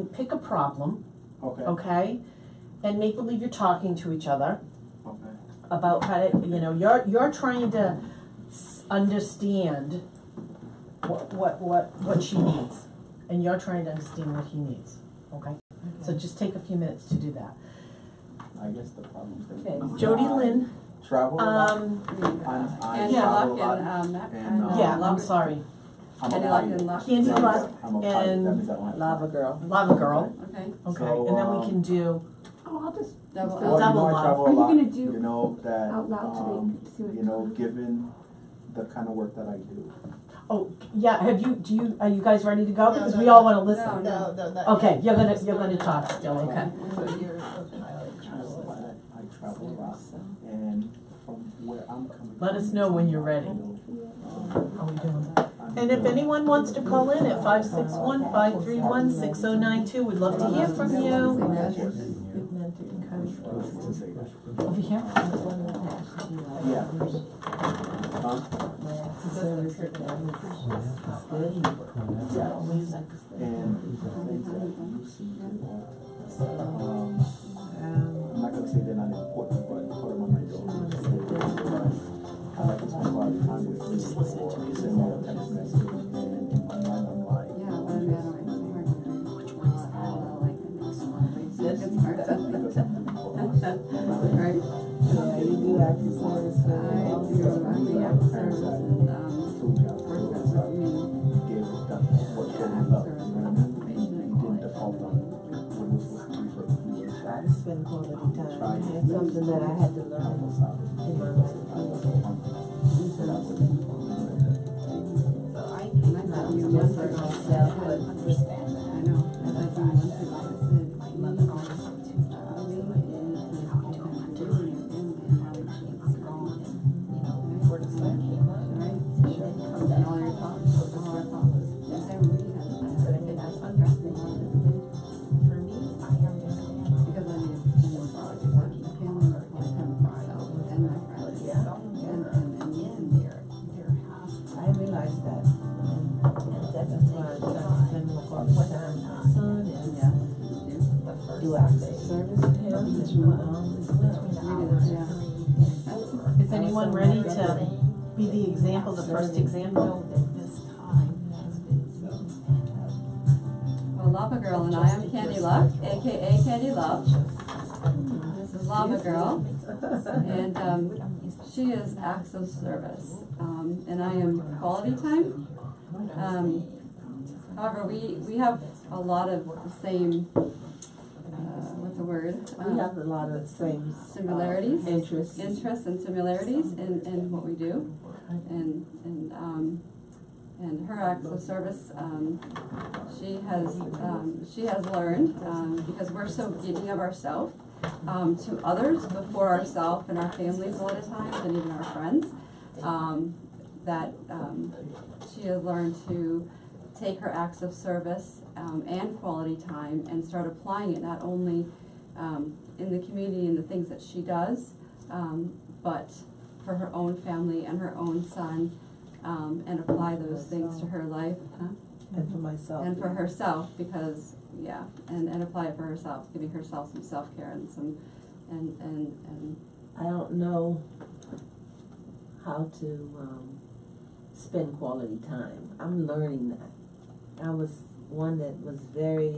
pick a problem, Okay. okay? And make believe you're talking to each other Okay. about how to, you're trying to understand what she needs. And you're trying to understand what he needs, okay? So just take a few minutes to do that. I guess the problem's gonna Okay, be Jody Lynn, travel a lot. I Candy travel Luck a lot. and yeah, I'm sorry, I'm Candy a Luck pilot. and Luck. Candy That Luck means I'm a pilot. and That means I don't have Lava time. Girl. Lava Girl, Okay. okay? So, And then we can do, Oh, I'll just Double Well, L. Double I love. travel a Are you lot. gonna do You know that, out loud to see what given the kind of work that I do. oh, yeah, are you guys ready to go? Because we all wanna listen. No. Okay, you're gonna talk still, okay? I travel a lot, and from where I'm coming Let us know when you're ready. I'm And if anyone wants to call in at 561-531-6092, we'd love to hear from you. Over here? Yeah. Huh? And things that you see, I'm not gonna say they're not important, but put them on my door. I like to spend a lot of time with people or send them a text message, and in my mind I'm like, Yeah, but I mean, I don't know. Which one is that? I like the next one. It's hard to. because I'm looking for us. Right? Yeah, you do active service. I do active service and, Two jobs, work and with stuff. you mean. Gave us that what Yeah, showed me active love, service you know and what I mean? information You and didn't default on what was supposed to be for you. Try to spend quality time. It's something that I had to learn in my life. And I thought you Just were for going myself, to but understand that. I know. I thought you went through what I said. You need to know how to do it and how to do it and how it keeps going. Where to start. Right? And all your thoughts, all our thoughts. And then we have, I think that's interesting. Because I mean, it's family, my myself, and my friends. Yeah. And I realized that. That's why I try to spend more quality time with my son and do active service with him and my mom as well. Is anyone ready to be the example, the first example? Well, Lava Girl and I am Candy Luck, aka Candy Love. This is Lava Girl, and she is acts of service, and I am quality time. However, we have a lot of the same, what's the word? We have a lot of the same Similarities, interests. interests and similarities in what we do, and her acts of service, she has learned, because we're so giving of ourselves to others before ourselves and our families a lot of times, and even our friends, that she has learned to take her acts of service and quality time and start applying it not only in the community and the things that she does, but for her own family and her own son, and apply those things to her life. And for myself. And for herself, because, yeah, and apply it for herself, giving herself some self-care and some, and I don't know how to spend quality time. I'm learning that. I was one that was very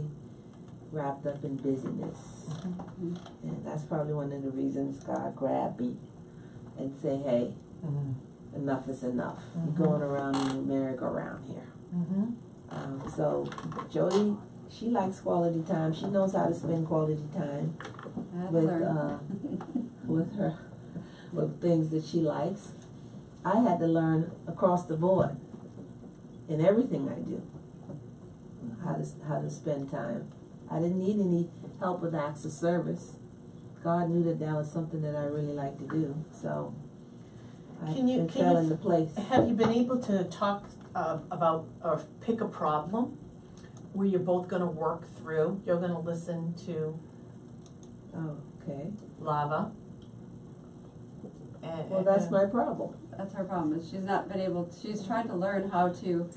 wrapped up in busyness. Mm-hmm. And that's probably one of the reasons God grabbed me and say, hey, enough is enough. You're going around in your merry-go-round here. So Jody, she likes quality time. She knows how to spend quality time with things that she likes. I had to learn across the board in everything I do how to spend time. I didn't need any help with acts of service. God knew that was something that I really like to do, so I fell into place. Have you been able to talk about or pick a problem where you're both going to work through? You're going to listen to Lava. Well, that's my problem. that's her problem, is she's not been able, she's trying to learn how to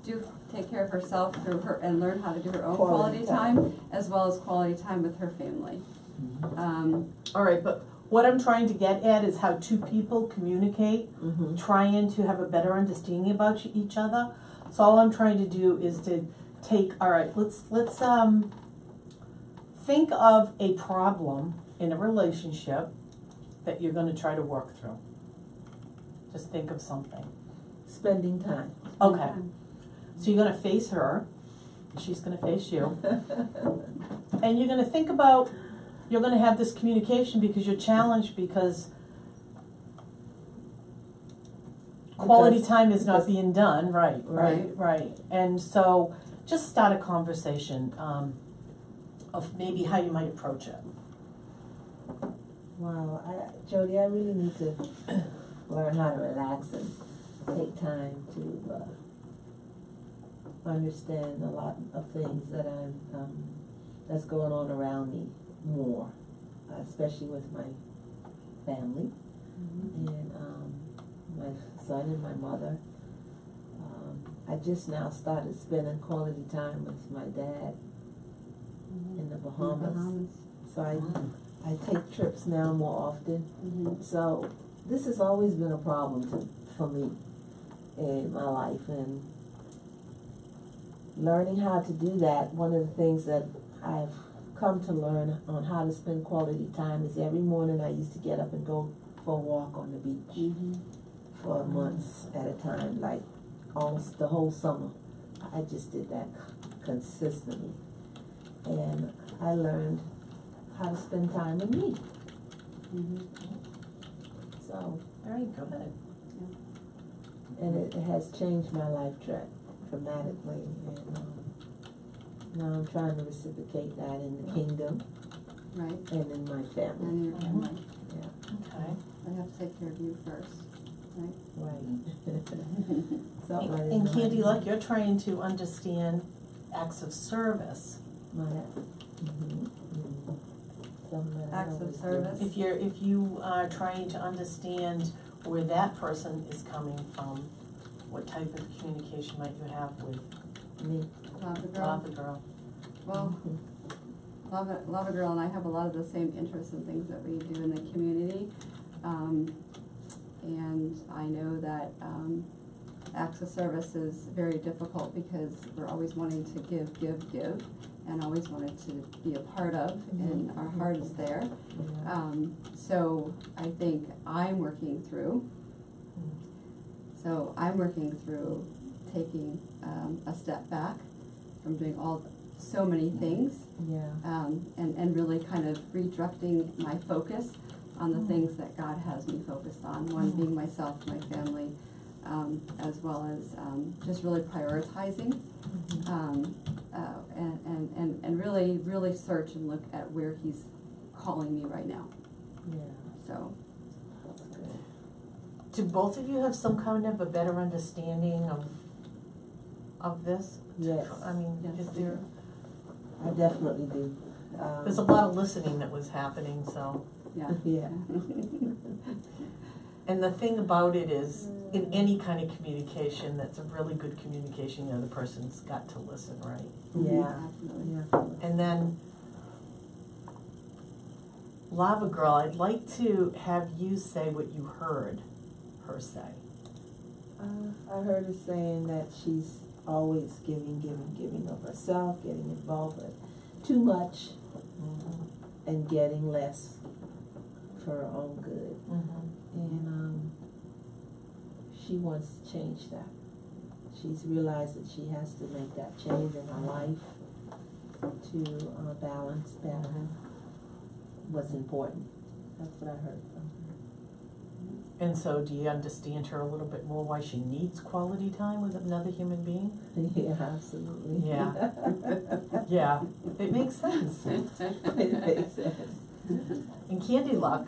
do take care of herself through her, and learn how to do her own Quality quality time, as well as quality time with her family. All right, but what I'm trying to get at is how two people communicate, Mm-hmm. trying to have a better understanding about each other. So all I'm trying to do is to take, all right, let's think of a problem in a relationship that you're gonna try to work through. Just think of something. Spending time. Okay, so you're gonna face her, she's gonna face you, and you're gonna think about, you're gonna have this communication because you're challenged because quality Because- time is not because- being done, right. Right. And so, just start a conversation, of maybe how you might approach it. Wow, Jody, I really need to learn how to relax and take time to understand a lot of things that that's going on around me more, especially with my family and my son and my mother. I just now started spending quality time with my dad in the Bahamas. So I take trips now more often. Mhm. So this has always been a problem for me in my life, and learning how to do that, one of the things that I've come to learn on how to spend quality time is every morning I used to get up and go for a walk on the beach Mhm. for months at a time, like almost the whole summer. I just did that consistently. And I learned how to spend time with me. Mhm. So, Very good. and it has changed my life dramatically. And now I'm trying to reciprocate that in the kingdom Right, and in my family. and your family. Okay. They have to take care of you first, right? Right. Something I didn't And know. Candy, look, you're trying to understand acts of service. Something that I Acts of always do. service. If you are trying to understand where that person is coming from, what type of communication might you have with Me. Love the girl. Lava Girl? Well, Love a Girl and I have a lot of the same interests and things that we do in the community. And I know that acts of service is very difficult because we're always wanting to give, and always wanted to be a part of, and our heart is there. Yeah. So I think I'm working through taking a step back from doing so many things, Yeah. and really kind of redirecting my focus on the things that God has me focused on, one being myself, my family, as well as just really prioritizing, and really search and look at where He's calling me right now. Yeah. So, That's good. Do both of you have some kind of a better understanding of this? Yes. I mean, Yes. is there, I definitely do. there's a lot of listening that was happening, so. yeah. Yeah. And the thing about it is, in any kind of communication, that's a really good communication, the other person's got to listen, right? Yeah. Absolutely. Yeah. And then, Lava Girl, I'd like to have you say what you heard her say. I heard her saying that she's always giving of herself, getting involved with too much and getting less for her own good. And she wants to change that. She's realized that she has to make that change in her life to balance better what's important. That's what I heard from And so, do you understand her a little bit more why she needs quality time with another human being? her. Yeah, absolutely. Yeah. Yeah, it makes sense. It makes sense. And Candy Luck,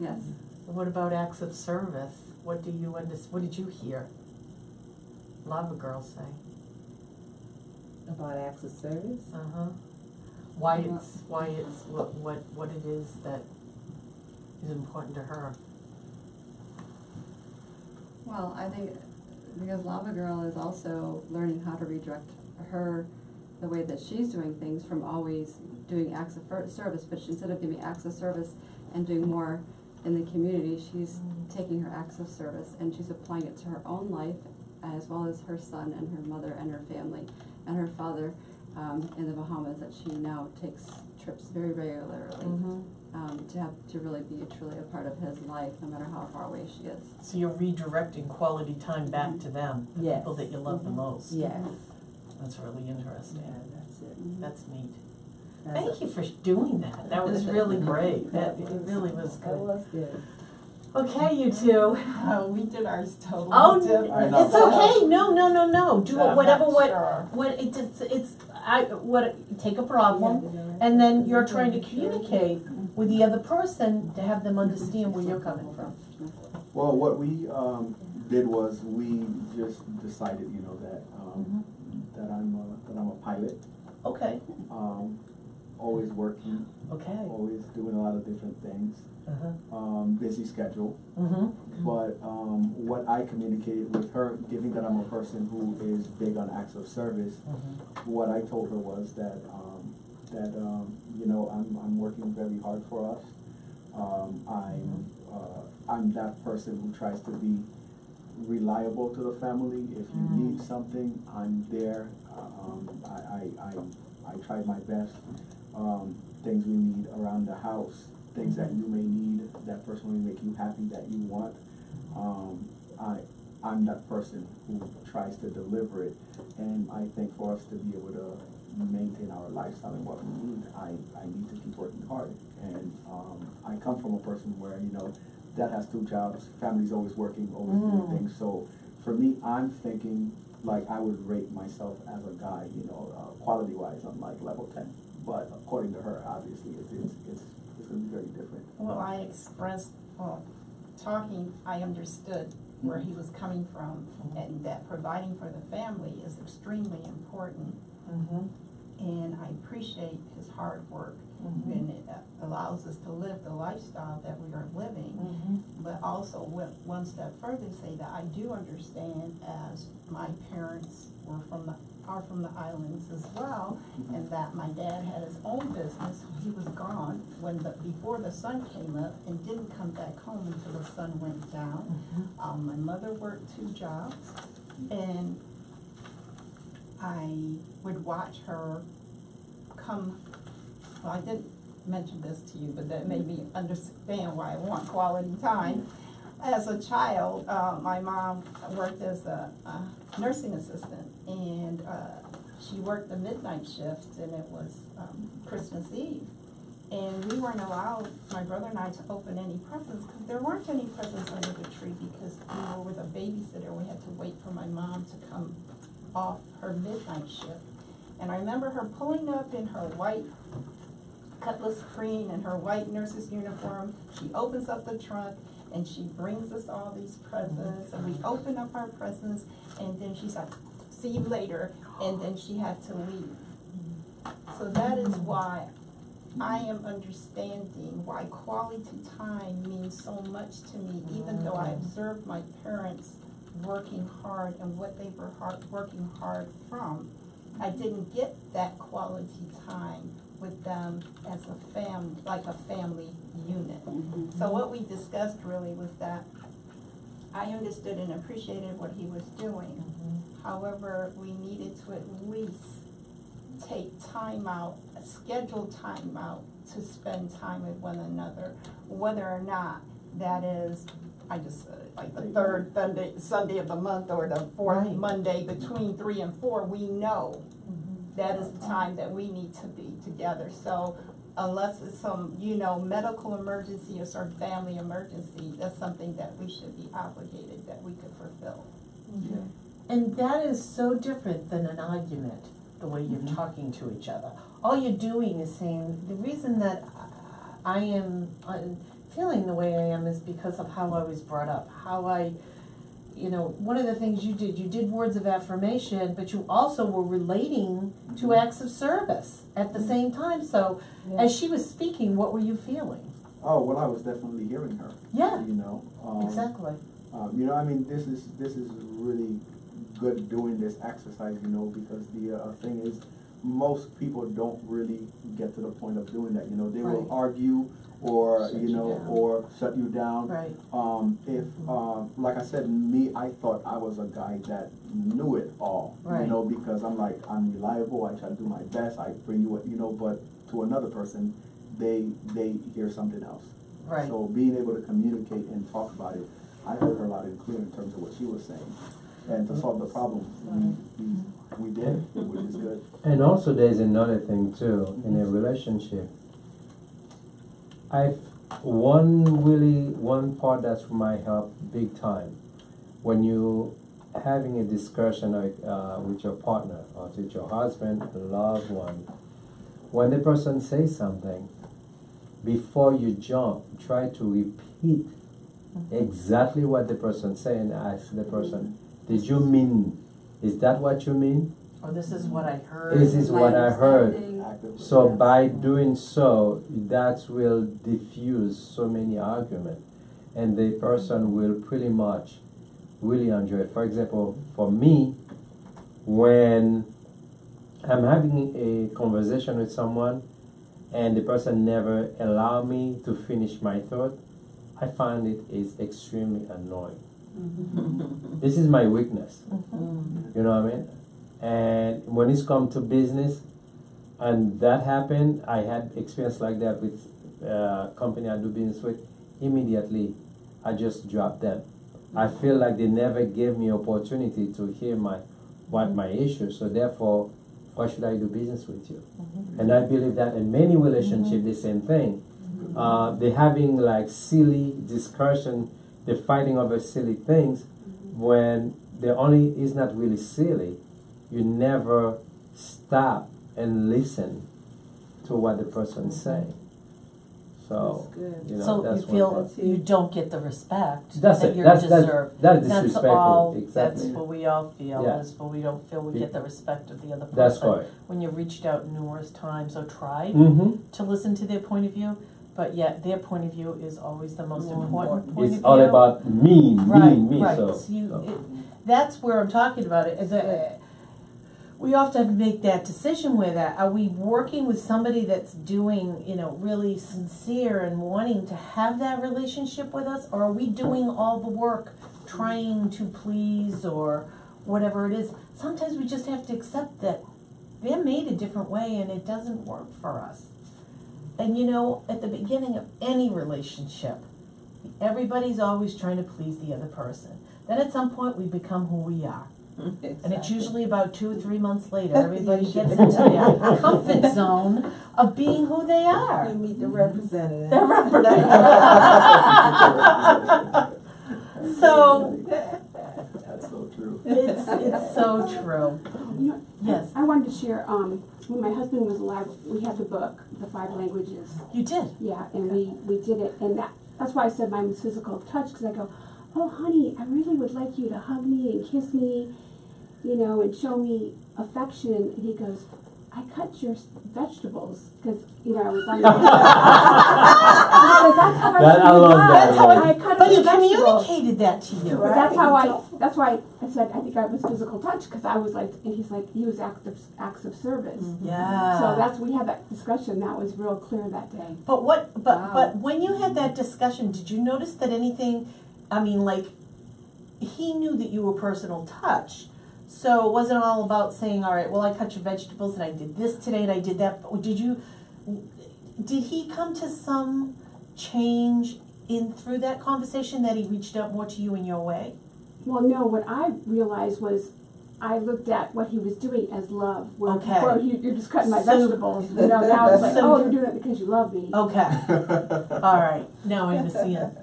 Yes. what about acts of service? What do you what did you hear Lava Girl say? About acts of service? Why it's what it is that is important to her. Well, I think because Lava Girl is also learning how to redirect the way that she's doing things from always doing acts of service, but instead of giving acts of service and doing more in the community, she's taking her acts of service and she's applying it to her own life, as well as her son and her mother and her family and her father in the Bahamas, that she now takes trips very regularly to really be truly a part of his life, no matter how far away she is. So you're redirecting quality time back to them, the Yes. people that you love the most. Yes. That's really interesting. Yeah, that's it. That's neat. That's Thank you for doing that. That was really great. That it really was That good. was good. Okay, you two. We did ours totally Oh, different. I know. it's okay. No. Do I'm whatever. not sure. Take a problem, and then you're trying to communicate with the other person to have them understand where you're coming from. Well, what we did was we just decided, that I'm a pilot, Okay. always working, Okay. always doing a lot of different things, busy schedule. Mm-hmm. But what I communicated with her, given that I'm a person who is big on acts of service, what I told her was that I'm working very hard for us. I'm that person who tries to be reliable to the family. If you need something, I'm there. I tried my best. Things we need around the house, things that you may need, that personally make you happy, that you want. I'm that person who tries to deliver it, and I think for us to be able to maintain our lifestyle and what we need, I need to keep working hard. And I come from a person where, dad has 2 jobs, family's always working, always doing things. So for me, I'm thinking like I would rate myself as a guy, quality-wise, I'm like level 10. But according to her, obviously, it's going to be very different. Well, I expressed, talking, I understood where he was coming from, and that providing for the family is extremely important. And I appreciate his hard work, and it allows us to live the lifestyle that we are living. But also went one step further to say that I do understand, as my parents are from the islands as well, and that my dad had his own business. He was gone before the sun came up and didn't come back home until the sun went down. My mother worked 2 jobs, and I would watch her come. Well, I didn't mention this to you, but that made me understand why I want quality time. As a child, my mom worked as a nursing assistant, and she worked the midnight shift, and it was Christmas Eve. And we weren't allowed, my brother and I, to open any presents, because there weren't any presents under the tree, because we were with a babysitter. We had to wait for my mom to come off her midnight shift. And I remember her pulling up in her white cutlass green and her white nurse's uniform. She opens up the trunk, and she brings us all these presents, and we open up our presents, and then she's like, "See you later," and then she had to leave. So that is why I am understanding why quality time means so much to me, even though I observed my parents working hard and what they were working hard from. I didn't get that quality time with them as a family, like a family unit. So what we discussed really was that I understood and appreciated what he was doing. However, we needed to at least take time out, schedule time out to spend time with one another, whether or not that is, I just said it, like the 3rd Sunday of the month or the 4th Monday between 3 and 4, we know that is the time that we need to be together. So unless it's some, medical emergency or some family emergency, that's something that we should be obligated, that we could fulfill. And that is so different than an argument, the way you're talking to each other. All you're doing is saying, the reason that I am feeling the way I am is because of how I was brought up, how one of the things you did words of affirmation, but you also were relating to acts of service at the same time. So as she was speaking, what were you feeling? Oh, well, I was definitely hearing her. Yeah. You know, Exactly. You know, I mean, this is really good doing this exercise, you know, because the thing is, most people don't really get to the point of doing that. You know, they will Right. argue or Shut you you know down. or shut you down. Right. If like I said, me, I thought I was a guy that knew it all. Right. You know, because I'm like, I'm reliable. I try to do my best. I bring you what you know, but to another person, they hear something else. Right. So being able to communicate and talk about it, I heard her loud and clear in terms of what she was saying. And to solve the problem, we did, which is good. And also there's another thing too, in a relationship. One part that might help big time, when you having a discussion with your partner or with your husband, loved one, when the person says something, before you jump, try to repeat exactly what the person said and ask the person, did you mean, is that what you mean? Or this is what I heard. This is My what I heard. understanding. Actively, So yes. by doing so, that will diffuse so many arguments, and the person will pretty much really enjoy it. For example, for me, when I'm having a conversation with someone and the person never allow me to finish my thought, I find it is extremely annoying. This is my weakness. You know what I mean? And when it's come to business, and that happened, I had experience like that with company I do business with. Immediately, I just dropped them. I feel like they never gave me opportunity to hear what my issue. So therefore, why should I do business with you? And I believe that in many relationships, the same thing. They're having like silly discussion. They're fighting over silly things when the only is not really silly. You never stop and listen to what the person's saying. So, That's good. you know, So that's you one feel part. you don't get the respect That's that it. you That's deserve. that's That's disrespectful. all. Exactly. That's what we all feel. Yeah. Is when we don't feel we get the respect of the other person. That's correct. When you've reached out numerous times or tried Mm-hmm. to listen to their point of view, but yet their point of view is always the most More important point It's of all view. about me. Right. So, So you, so. that's where I'm talking about it. Is that we often have to make that decision with that. Are we working with somebody that's doing, really sincere and wanting to have that relationship with us? Or are we doing all the work trying to please or whatever it is? Sometimes we just have to accept that they're made a different way and it doesn't work for us. And at the beginning of any relationship, everybody's always trying to please the other person. Then at some point we become who we are. And it's usually about 2 or 3 months later, everybody gets into their comfort zone of being who they You are. meet the representative. The representative. So That's so true. it's so true. You know, Yes, I wanted to share, when my husband was alive, we had the book, The 5 Languages. you did. Yeah, and we did it, and that's why I said mine was physical touch, because I go, oh honey, I really would like you to hug me and kiss me, and show me affection. And he goes, I cut your vegetables, because, I was on because that's how I love that. I cut But him you the vegetables. communicated that to you. But that's why I said I think I was physical touch, because I was like, and he's like, he was acts of service. Yeah. So we had that discussion, that was real clear that day. But Wow. but when you had that discussion, did you notice that he knew that you were personal touch. So it wasn't all about saying, all right, well, I cut your vegetables and I did this today and I did that. But did he come to some change through that conversation that he reached out more to you in your way? Well, no, what I realized was I looked at what he was doing as love. Where Okay. before you're just cutting my So- vegetables. Now it's like, So- oh, you're doing it because you love me. Okay. All right. Now I understand.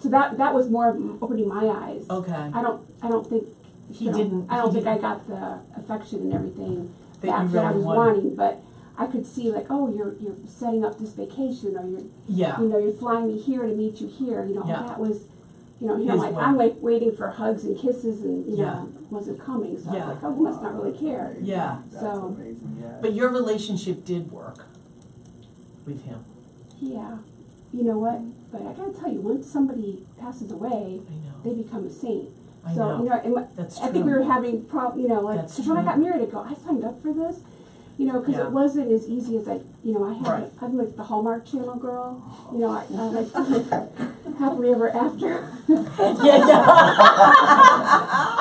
So that was more opening my eyes. Okay. I don't think He didn't. I don't he think I didn't- got the affection and everything That you that I really was wanted. wanting, but I could see like, oh, you're setting up this vacation, or Yeah. you're flying me here to meet you here. Yeah. That was, here His I'm like, way. I'm like waiting for hugs and kisses, and Yeah. wasn't coming. So Yeah. I was like, oh, he must not really care. Yeah. That's So- amazing, yeah. But your relationship did work with him. Yeah. you know what? But I gotta tell you, once somebody passes away, I know. they become a saint. I So, know. you know, and That's I think we true. were having That's because when I true. got married, I go, I signed up for this, you know, because Yeah. it wasn't as easy as I had, Right. I'm like the Hallmark Channel girl, you know, I like to live happily ever after. Yeah.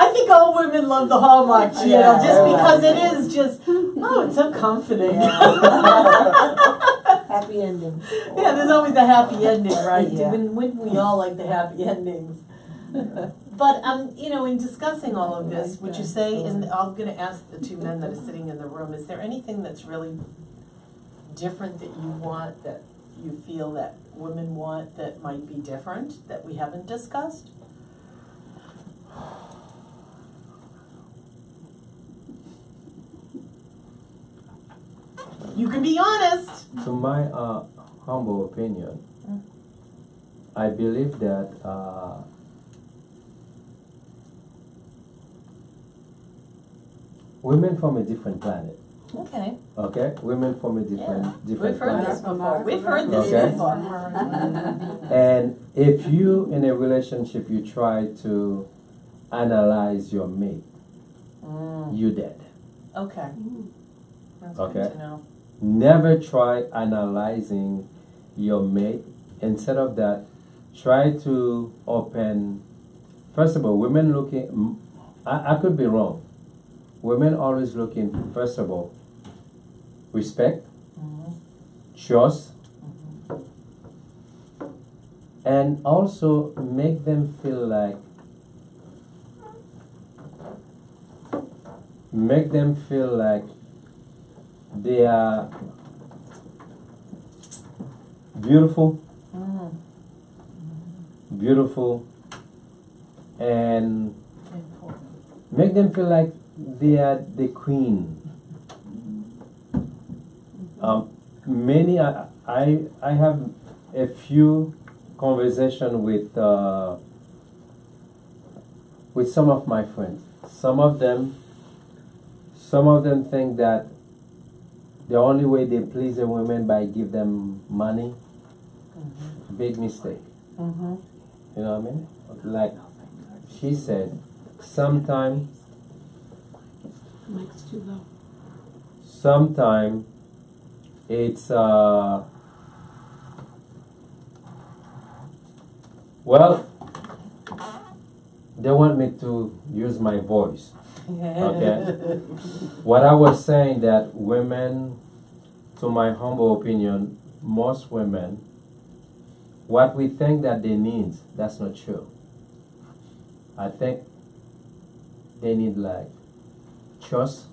I think all women love the Hallmark Channel Yeah, just because it everybody. is just, oh, it's so comforting. Happy ending. Yeah, there's always a happy ending, right? Yeah. Wouldn't we all like the happy endings? But you know, in discussing all of this, would you say, and I'm gonna ask the two men that are sitting in the room, is there anything that's really different that you want, that you feel that women want, that might be different, that we haven't discussed? You can be honest. To my humble opinion, I believe that women from a different planet. Okay. Okay, women from a different We've different heard planet. this before. We've heard this Okay. before. And if you in a relationship you try to analyze your mate, you dead. Okay. That's Okay. good to know. Never try analyzing your mate. Instead of that, try to open. First of all, women looking. I could be wrong. Women always looking. First of all, respect, trust, and also make them feel like. Make them feel like they are beautiful, and make them feel like they are the queen. Many I have a few conversation with some of my friends. Some of them think that the only way they please a woman by give them money. Big mistake. You know what I mean? Like she said, sometime Mike's too low. it's well, they want me to use my voice. Okay. What I was saying that women, to my humble opinion, most women, what we think that they need, that's not true. I think they need like trust,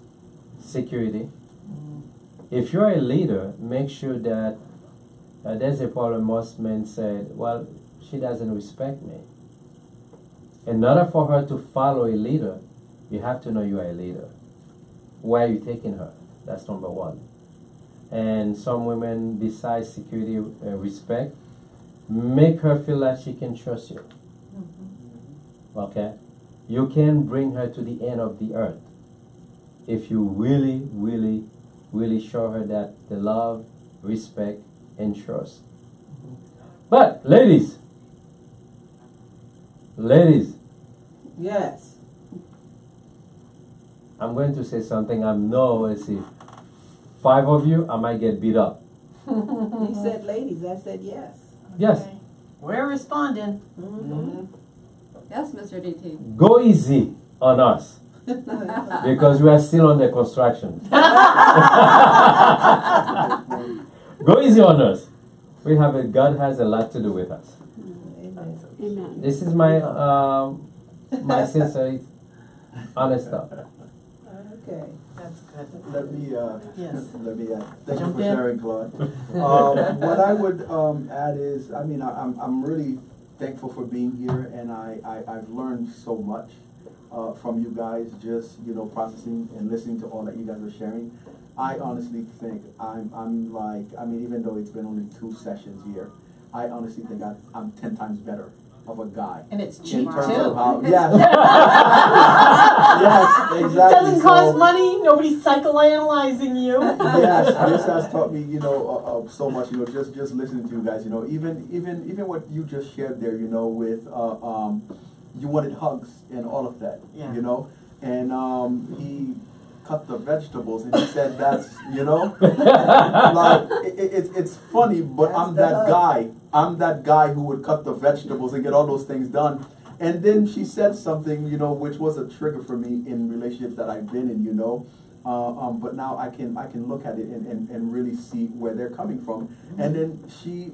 security. If you're a leader, make sure that there's a problem. Most men said, well, she doesn't respect me. In order for her to follow a leader, you have to know you are a leader. Where are you taking her? That's number one. And some women, besides security, respect, make her feel like she can trust you. Okay? You can bring her to the end of the earth if you really, really, really show her that the love, respect, and trust. But, ladies, Yes. I'm going to say something. Let's see, 5 of you, I might get beat up. You said ladies, I said yes. Yes, We're responding. Yes, Mr. DT. go easy on us because we are still on the construction. Go easy on us. God has a lot to do with us. Amen. This is my my sincere, honest stuff. Okay. That's good. Let me, Yes. thank you Jump for in. sharing, Claude. What I would add is, I mean, I'm really thankful for being here, and I've learned so much from you guys, just, processing and listening to all that you guys are sharing. I honestly think I'm like, I mean, even though it's been only 2 sessions here, I honestly think I'm 10 times better of a guy. And it's In cheap terms too. of how, yes. Yes, exactly. Doesn't cost So- money, nobody's psychoanalyzing you. Yes, this has taught me, so much. Just listening to you guys. Even what you just shared there. With you wanted hugs and all of that. Yeah. And he cut the vegetables and he said that's like it's funny, but That's I'm the that hug. guy. I'm that guy who would cut the vegetables and get all those things done. And then she said something, which was a trigger for me in relationships that I've been in, but now I can look at it and really see where they're coming from. And then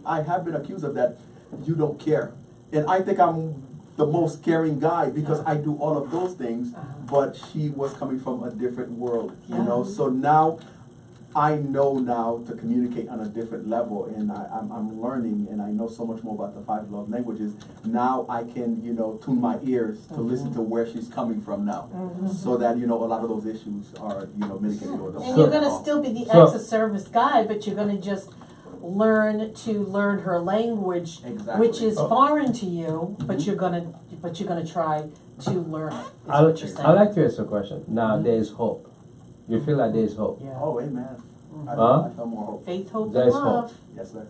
I have been accused of that. You don't care, and I think I'm the most caring guy because I do all of those things. But she was coming from a different world, So now I know now to communicate on a different level, and I'm learning, and I know so much more about the 5 love languages. Now I can, tune my ears to listen to where she's coming from now, so that a lot of those issues are, mitigated or don't. And you're gonna still be the acts of service guy, but you're gonna just learn her language, Exactly. which is foreign to you, but you're gonna try to learn it. Is what you're saying. I'd like to ask a question. Now there is hope. You feel like there is hope. Yeah. Oh, amen. Huh? I feel more hope. Faith, hope, There and is hope. love. Yes, sir.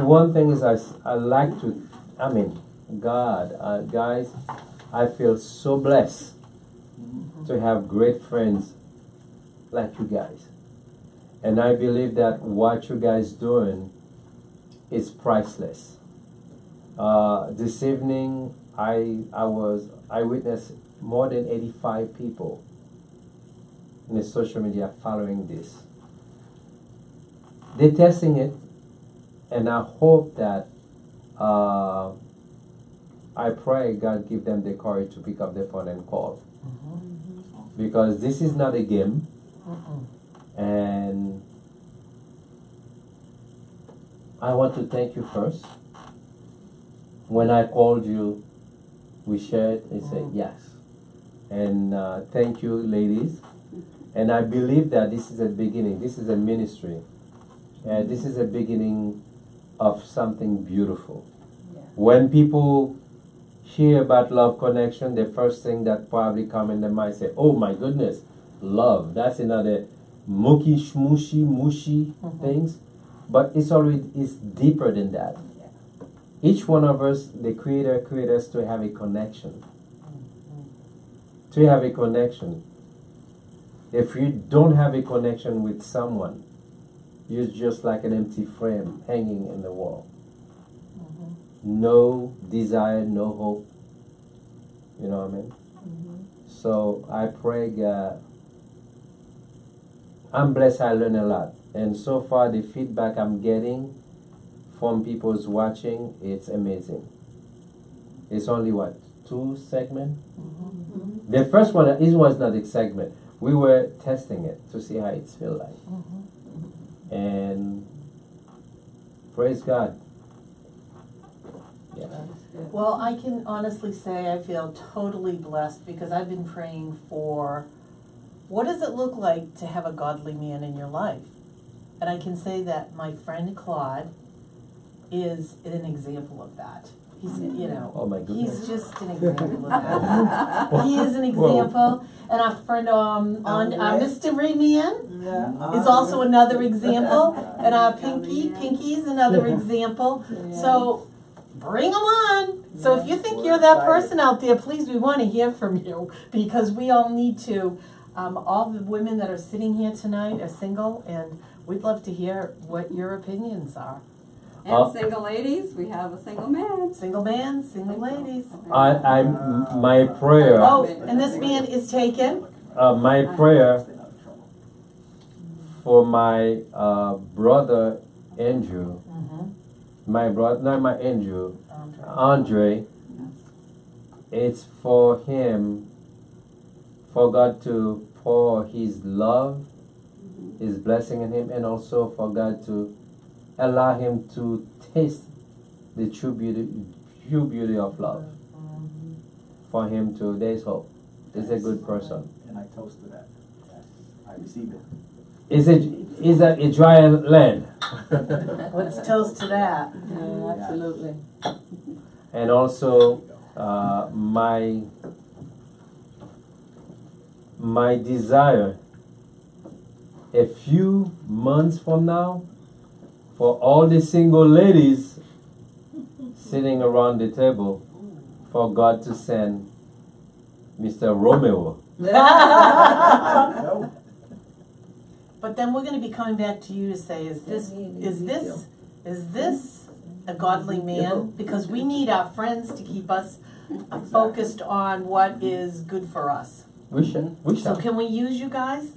One thing is I like to, God, guys, I feel so blessed to have great friends like you guys. And I believe that what you guys doing is priceless. This evening, I witnessed more than 85 people in the social media following this. They're testing it, and I hope that I pray God give them the courage to pick up the phone and call, because this is not a game. And I want to thank you first. When I called you, we shared and said yes. And thank you, ladies. And I believe that this is a beginning. This is a ministry. And this is a beginning of something beautiful. When people hear about Love Connection, the first thing that probably come in their mind say, oh my goodness, love. That's another mookie, shmooshy, mushy things. But it's deeper than that. Each one of us, the Creator created us to have a connection. To have a connection. If you don't have a connection with someone, you're just like an empty frame hanging in the wall. No desire, no hope. You know what I mean? So I pray God. I'm blessed, I learn a lot. And so far the feedback I'm getting from people who's watching, it's amazing. It's only what, 2 segments? The first one, it was not a segment. We were testing it to see how it feels like. And praise God. Yeah. Well, I can honestly say I feel totally blessed because I've been praying for what does it look like to have a godly man in your life? And I can say that my friend Claude is an example of that. He's, Oh my goodness. he's just an example of that. He is an example. And our friend, Mr. Remian is also another example. And our Pinky's another example. So bring them on. So if you think you're that person out there, please, we want to hear from you because we all need to. All the women that are sitting here tonight are single, and we'd love to hear what your opinions are. And single ladies, we have a single man. Single man, single ladies. My prayer. Oh, and this man is taken. My prayer for my brother Andrew, Andre. It's for him, for God to pour His love, His blessing in him, and also for God to allow him to taste the true beauty of love. For him to, there is hope. He's a good person. And I toast to that. Yes, I receive it. Is that a dry land? Let's toast to that. Absolutely. and also my desire a few months from now for all the single ladies sitting around the table for God to send Mr. Romeo. But then we're gonna be coming back to you to say, is this a godly man? Because we need our friends to keep us focused on what is good for us. We shall. So can we use you guys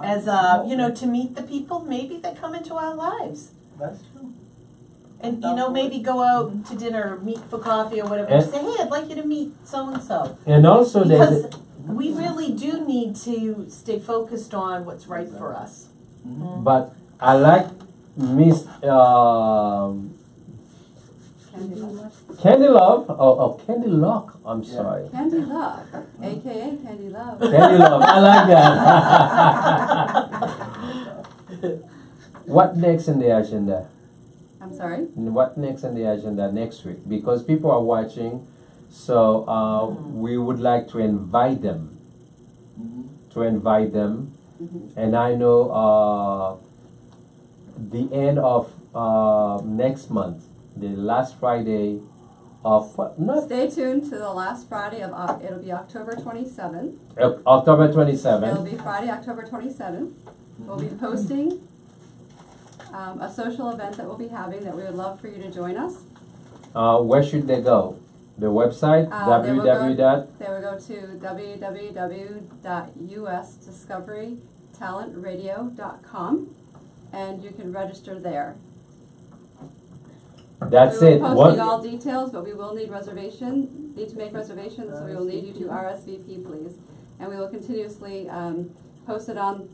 as to meet the people maybe that come into our lives? That's true. And maybe go out to dinner, meet for coffee or whatever. And- Say, hey, I'd like you to meet so and so. And also Because there's we really do need to stay focused on what's right for us. but I like Miss Candy Love. Oh, Candy Lock. I'm sorry. Candy Love, aka Candy Love. Candy Love. I like that. What next in the agenda? I'm sorry? What next in the agenda next week? Because people are watching, so we would like to invite them. And I know the end of next month, the last Friday of Stay tuned to the last Friday of it'll be October 27th. October It'll 27th. be Friday, October 27th. We'll be posting a social event that we'll be having that we would love for you to join us. Where should they go? The website They will www. They will go to www.usdiscoverytalentradio.com and you can register there. That's we it. will be What? posting all details, but we will need to make reservations, so we will need you to RSVP, please. And we will continuously post it on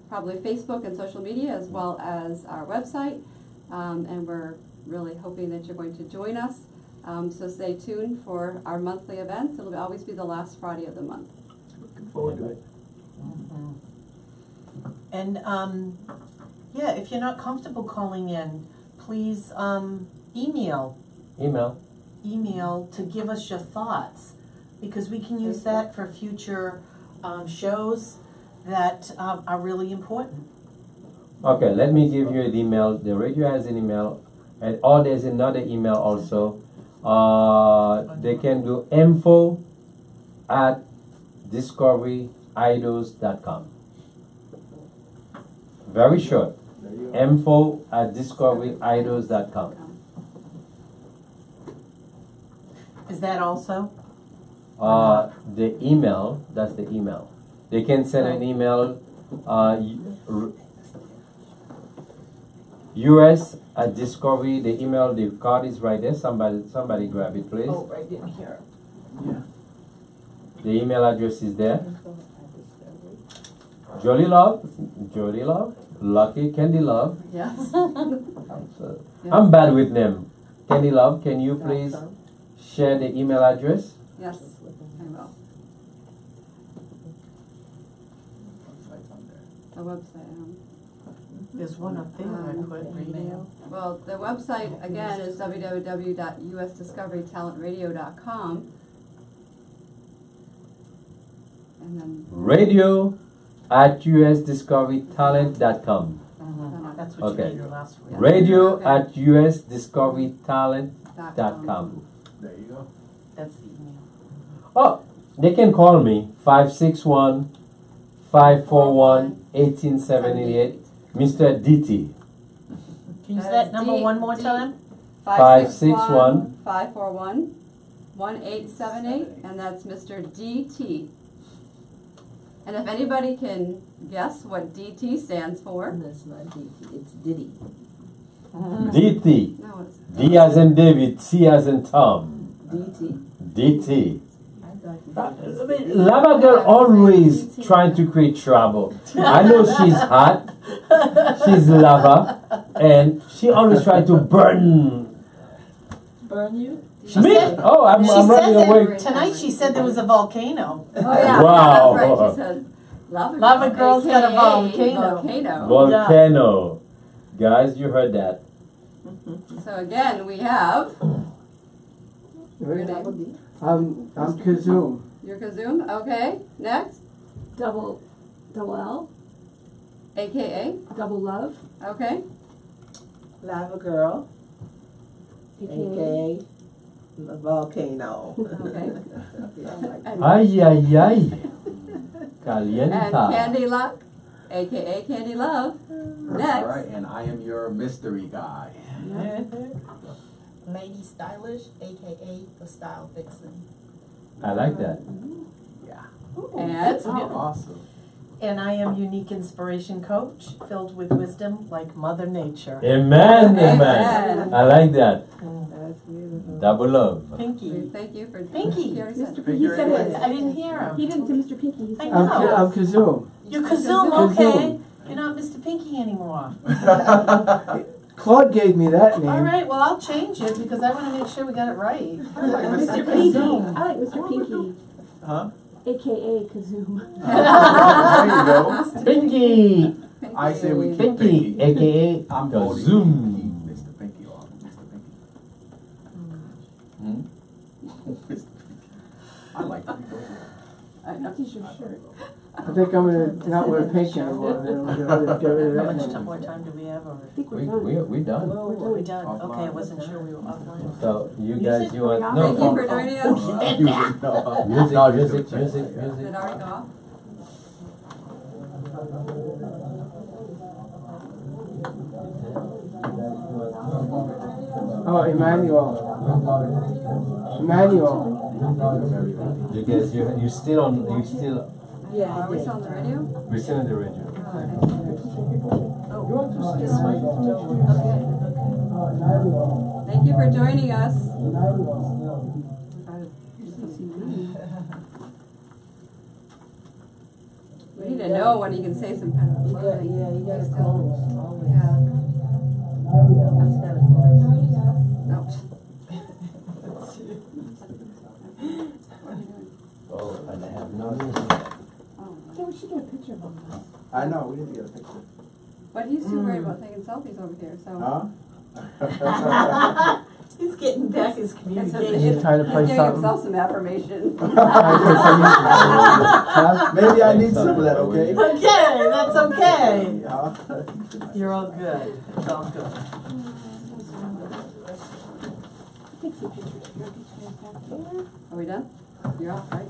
probably Facebook and social media as well as our website. And we're really hoping that you're going to join us. So stay tuned for our monthly events. It'll always be the last Friday of the month. Looking forward to it. And if you're not comfortable calling in, please email to give us your thoughts, because we can use that for future shows that are really important. Okay, let me give you an email. The radio has an email, and there's another email also. They can do info@discoveryidols.com. Very short. There you go. info@discoveryidols.com. Is that also? The email, that's the email. They can send an email, US@discovery, the email, the card is right there. Somebody grab it, please. Oh, right in here. Yeah. The email address is there. Jolly Love, Lucky, Candy Love. Yes. I'm bad with them. Candy Love, can you please share the email address? Yes, I will. The website. There's one up there I put radio. Well, the website again is www.usdiscoverytalentradio.com. And then radio@usdiscoverytalent.com. That's what Okay. you did last week. radio@usdiscoverytalent.com. There you go. That's the email. Oh, they can call me 561-541-1878, Mr. DT. Can you use that number one more time? 561-541-1878, and that's Mr. DT. And if anybody can guess what DT stands for, That's not DT, it's Diddy. DT. no, it's D as in David, T as in Tom. DT. DT. I thought you said Lava girl always trying to create trouble. I know she's hot, she's lava, and she always tries to burn. burn you? Me? Oh, I'm running away. Tonight she said there was a volcano. Oh yeah, Wow. that's right. She said, Lava Girl's got a AKA volcano. Volcano. Guys, you heard that. So again, we have Your name? I'm Kazum. You're Kazum, okay. Next, Double L, AKA, double love, okay. Lava Girl, aka. aka the volcano. Okay. Yeah, I like that. Ay, ay, ay. And Calienta. Candy Luck, AKA Candy Love. Next. All right, and I am your mystery guy. Lady Stylish, aka the Style Vixen. I like that. And That's new. Awesome. And I am unique inspiration coach, filled with wisdom like Mother Nature. Amen, amen. Amen. I like that. That's beautiful. Double love. we Pinky. thank you for. Pinky. You already said. Mr. Pinky, he said it. I didn't hear him. He didn't say Mr. Pinky, he I said. know. I'm Kazum. You're Kazum, Kazum. okay. You're not Mr. Pinky anymore. Claude gave me that name. All right, well, I'll change it because I want to make sure we got it right. Mr. Pinky, I like Mr. Pinky, Huh? aka Kazum. There you go. Pinky. I say we keep Pinky, Pinky. aka I'm voting to Kazum. keep Mr. Pinky off. Mr. Pinky. Hmm? Mr. Pinky. I like to be voted. That is your shirt. I think I'm gonna not wear pink anymore. Then I'm gonna get rid How of much that. more time do we have? Or I think we're We done. done. are we done? Offline. Okay, I wasn't sure we were offline. So you Music? guys, you want Thank no Thank you phone for call. joining us. No. Music, No, music, just- music, Did music. it already go off? Oh, Emmanuel. Emmanuel. You guys, you still on? You still? Yeah, Are I we did. still on the radio? We're still on the radio. Thank you for joining us. We need to know when you can say some kind of You got, clothing. yeah, you gotta close. Always. Yeah. I just gotta close. No. Oh, and I have no music. Yeah, we should get a picture of all this. I know, we need to get a picture. But he's too worried about taking selfies over here, so. Huh? He's getting back his He's communication. trying to play He's giving something. himself some affirmation. Maybe I need some of that, okay? Okay, that's okay. Yeah. You're all good. It's all good. Take some pictures. Are we done? You're off, right?